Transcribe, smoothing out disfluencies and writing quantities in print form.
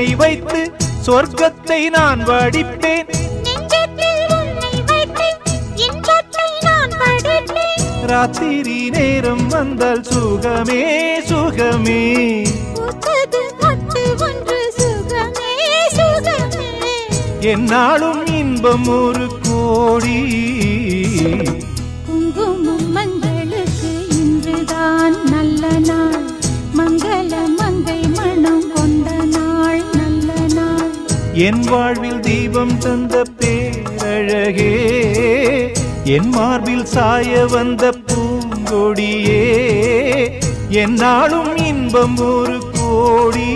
உன்னை வைத்து சொர்க்கத்தை நான் வடிப்பேன். ராத்திரி நேரம் வந்தால் சுகமே சுகமே, என்னாலும் இன்பம் ஒரு கோடி. குங்குமம் மங்களுக்கு இன்றுதான் நல்ல நாள், மங்கள மங்கை மனம் கொண்ட நாள் நல்ல நாள். என் வாழ்வில் தீபம் தந்த பேரழகே, என் மார்பில் சாய வந்த பூங்கொடியே, என்னாலும் இன்பம் ஒரு கோடி.